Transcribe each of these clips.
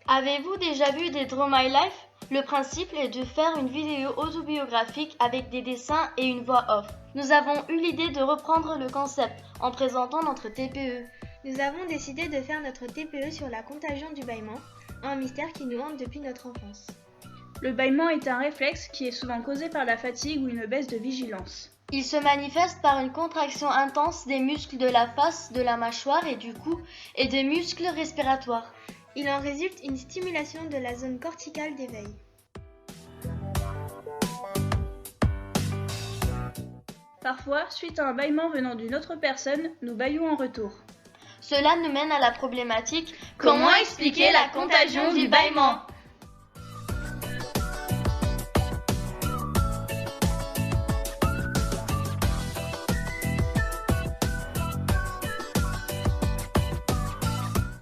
Avez-vous déjà vu des Draw My Life? Le principe est de faire une vidéo autobiographique avec des dessins et une voix off. Nous avons eu l'idée de reprendre le concept en présentant notre TPE. Nous avons décidé de faire notre TPE sur la contagion du bâillement, un mystère qui nous hante depuis notre enfance. Le bâillement est un réflexe qui est souvent causé par la fatigue ou une baisse de vigilance. Il se manifeste par une contraction intense des muscles de la face, de la mâchoire et du cou et des muscles respiratoires. Il en résulte une stimulation de la zone corticale d'éveil. Parfois, suite à un bâillement venant d'une autre personne, nous bâillons en retour. Cela nous mène à la problématique « Comment expliquer la contagion du bâillement ?»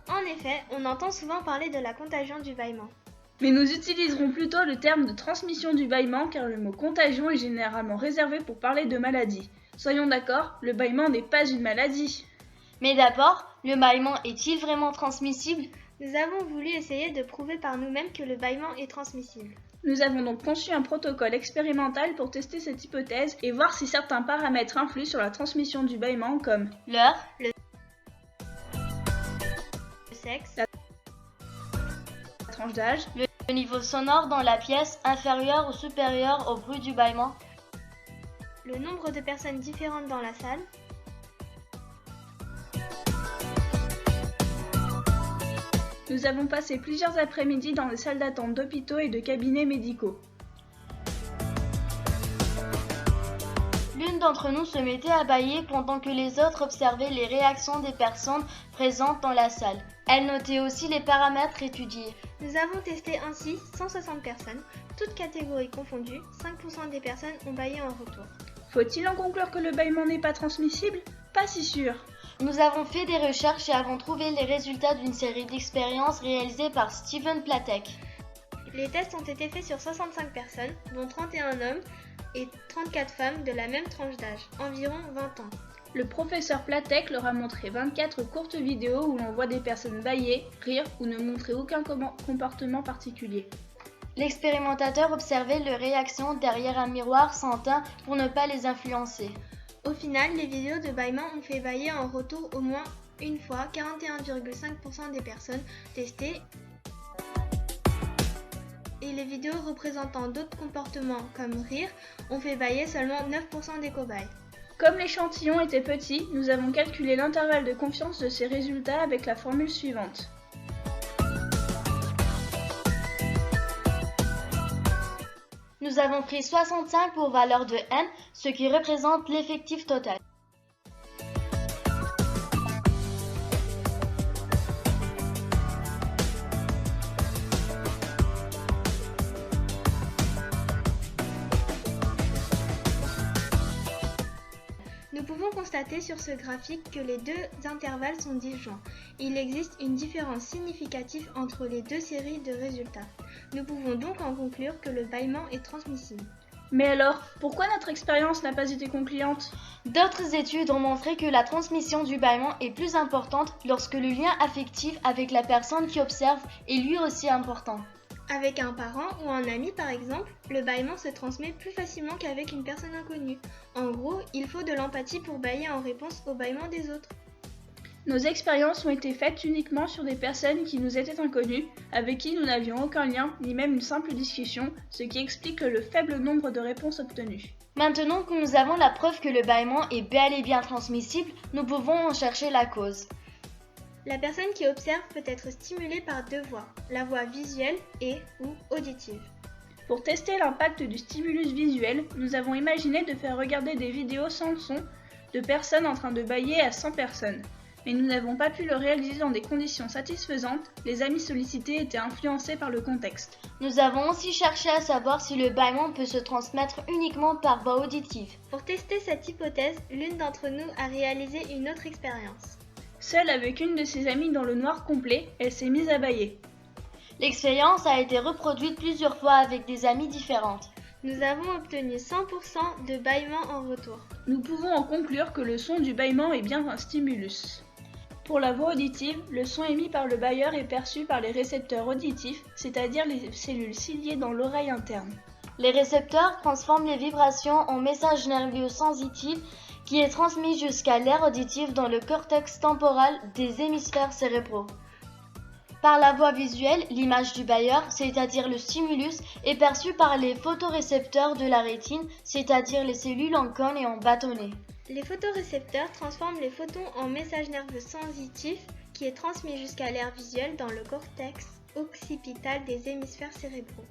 En effet, on entend souvent parler de la contagion du bâillement. Mais nous utiliserons plutôt le terme de transmission du bâillement car le mot contagion est généralement réservé pour parler de maladie. Soyons d'accord, le bâillement n'est pas une maladie. Mais d'abord, le bâillement est-il vraiment transmissible? Nous avons voulu essayer de prouver par nous-mêmes que le bâillement est transmissible. Nous avons donc conçu un protocole expérimental pour tester cette hypothèse et voir si certains paramètres influent sur la transmission du bâillement comme l'heure, le sexe, la tranche d'âge, le niveau sonore dans la pièce inférieur ou supérieur au bruit du bâillement, le nombre de personnes différentes dans la salle, Nous avons passé plusieurs après-midi dans les salles d'attente d'hôpitaux et de cabinets médicaux. L'une d'entre nous se mettait à bâiller pendant que les autres observaient les réactions des personnes présentes dans la salle. Elle notait aussi les paramètres étudiés. Nous avons testé ainsi 160 personnes, toutes catégories confondues. 5% des personnes ont bâillé en retour. Faut-il en conclure que le bâillement n'est pas transmissible? Pas si sûr. Nous avons fait des recherches et avons trouvé les résultats d'une série d'expériences réalisées par Steven Platek. Les tests ont été faits sur 65 personnes, dont 31 hommes et 34 femmes de la même tranche d'âge, environ 20 ans. Le professeur Platek leur a montré 24 courtes vidéos où l'on voit des personnes bâiller, rire ou ne montrer aucun comportement particulier. L'expérimentateur observait leurs réactions derrière un miroir sans teint pour ne pas les influencer. Au final, les vidéos de bâillement ont fait bâiller en retour au moins une fois 41,5% des personnes testées et les vidéos représentant d'autres comportements comme rire ont fait bâiller seulement 9% des cobayes. Comme l'échantillon était petit, nous avons calculé l'intervalle de confiance de ces résultats avec la formule suivante. Nous avons pris 65 pour valeur de n, ce qui représente l'effectif total. Nous pouvons constater sur ce graphique que les deux intervalles sont disjoints. Il existe une différence significative entre les deux séries de résultats. Nous pouvons donc en conclure que le bâillement est transmissible. Mais alors, pourquoi notre expérience n'a pas été concluante? D'autres études ont montré que la transmission du bâillement est plus importante lorsque le lien affectif avec la personne qui observe est lui aussi important. Avec un parent ou un ami par exemple, le bâillement se transmet plus facilement qu'avec une personne inconnue. En gros, il faut de l'empathie pour bâiller en réponse au bâillement des autres. Nos expériences ont été faites uniquement sur des personnes qui nous étaient inconnues, avec qui nous n'avions aucun lien, ni même une simple discussion, ce qui explique le faible nombre de réponses obtenues. Maintenant que nous avons la preuve que le bâillement est bel et bien transmissible, nous pouvons en chercher la cause. La personne qui observe peut être stimulée par deux voies, la voie visuelle et ou auditive. Pour tester l'impact du stimulus visuel, nous avons imaginé de faire regarder des vidéos sans son de personnes en train de bâiller à 100 personnes. Mais nous n'avons pas pu le réaliser dans des conditions satisfaisantes, les amis sollicités étaient influencés par le contexte. Nous avons aussi cherché à savoir si le bâillement peut se transmettre uniquement par voie auditive. Pour tester cette hypothèse, l'une d'entre nous a réalisé une autre expérience. Seule avec une de ses amies dans le noir complet, elle s'est mise à bâiller. L'expérience a été reproduite plusieurs fois avec des amies différentes. Nous avons obtenu 100% de bâillement en retour. Nous pouvons en conclure que le son du bâillement est bien un stimulus. Pour la voix auditive, le son émis par le bailleur est perçu par les récepteurs auditifs, c'est-à-dire les cellules ciliées dans l'oreille interne. Les récepteurs transforment les vibrations en messages nerveux sensitifs qui est transmis jusqu'à l'aire auditive dans le cortex temporal des hémisphères cérébraux. Par la voie visuelle, l'image du bailleur, c'est-à-dire le stimulus, est perçue par les photorécepteurs de la rétine, c'est-à-dire les cellules en cône et en bâtonnet. Les photorécepteurs transforment les photons en messages nerveux sensitifs qui est transmis jusqu'à l'aire visuelle dans le cortex occipital des hémisphères cérébraux.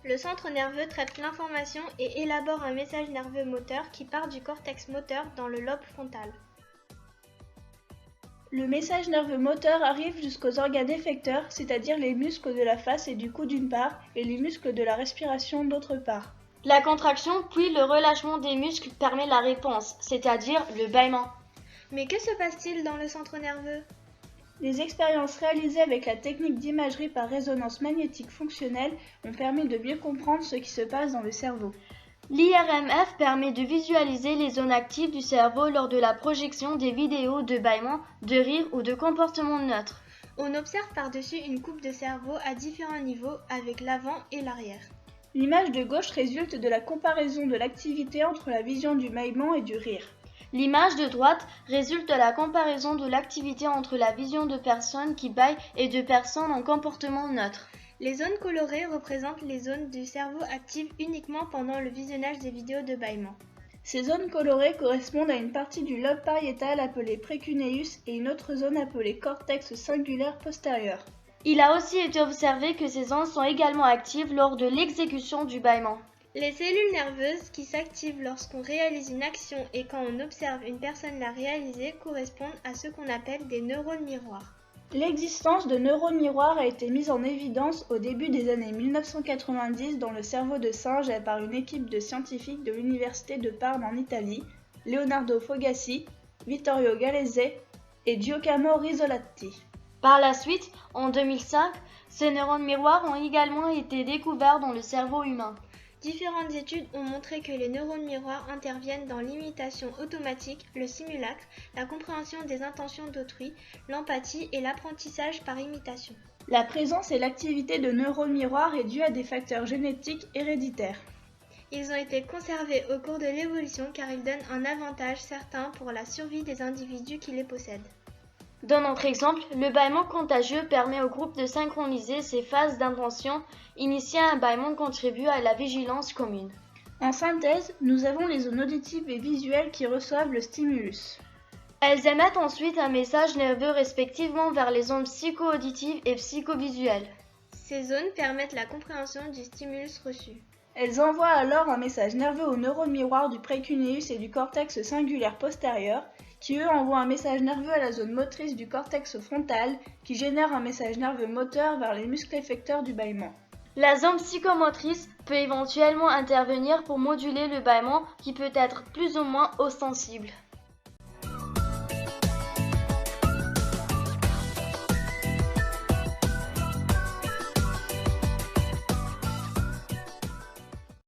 Le centre nerveux traite l'information et élabore un message nerveux moteur qui part du cortex moteur dans le lobe frontal. Le message nerveux moteur arrive jusqu'aux organes effecteurs, c'est-à-dire les muscles de la face et du cou d'une part, et les muscles de la respiration d'autre part. La contraction puis le relâchement des muscles permet la réponse, c'est-à-dire le bâillement. Mais que se passe-t-il dans le centre nerveux ? Les expériences réalisées avec la technique d'imagerie par résonance magnétique fonctionnelle ont permis de mieux comprendre ce qui se passe dans le cerveau. L'IRMF permet de visualiser les zones actives du cerveau lors de la projection des vidéos de bâillement, de rire ou de comportement neutre. On observe par-dessus une coupe de cerveau à différents niveaux avec l'avant et l'arrière. L'image de gauche résulte de la comparaison de l'activité entre la vision du bâillement et du rire. L'image de droite résulte de la comparaison de l'activité entre la vision de personnes qui bâillent et de personnes en comportement neutre. Les zones colorées représentent les zones du cerveau actives uniquement pendant le visionnage des vidéos de bâillement. Ces zones colorées correspondent à une partie du lobe pariétal appelé précuneus et une autre zone appelée cortex singulaire postérieur. Il a aussi été observé que ces zones sont également actives lors de l'exécution du bâillement. Les cellules nerveuses qui s'activent lorsqu'on réalise une action et quand on observe une personne la réaliser correspondent à ce qu'on appelle des neurones miroirs. L'existence de neurones miroirs a été mise en évidence au début des années 1990 dans le cerveau de singe par une équipe de scientifiques de l'université de Parme en Italie, Leonardo Fogassi, Vittorio Gallese et Giacomo Rizzolatti. Par la suite, en 2005, ces neurones miroirs ont également été découverts dans le cerveau humain. Différentes études ont montré que les neurones miroirs interviennent dans l'imitation automatique, le simulacre, la compréhension des intentions d'autrui, l'empathie et l'apprentissage par imitation. La présence et l'activité de neurones miroirs est due à des facteurs génétiques héréditaires. Ils ont été conservés au cours de l'évolution car ils donnent un avantage certain pour la survie des individus qui les possèdent. Dans notre exemple, le bâillement contagieux permet au groupe de synchroniser ses phases d'intention. Initier un bâillement contribue à la vigilance commune. En synthèse, nous avons les zones auditives et visuelles qui reçoivent le stimulus. Elles émettent ensuite un message nerveux respectivement vers les zones psycho-auditives et psychovisuelles. Ces zones permettent la compréhension du stimulus reçu. Elles envoient alors un message nerveux aux neurones miroirs du précuneus et du cortex singulaire postérieur, qui eux envoient un message nerveux à la zone motrice du cortex frontal, qui génère un message nerveux moteur vers les muscles effecteurs du bâillement. La zone psychomotrice peut éventuellement intervenir pour moduler le bâillement qui peut être plus ou moins ostensible.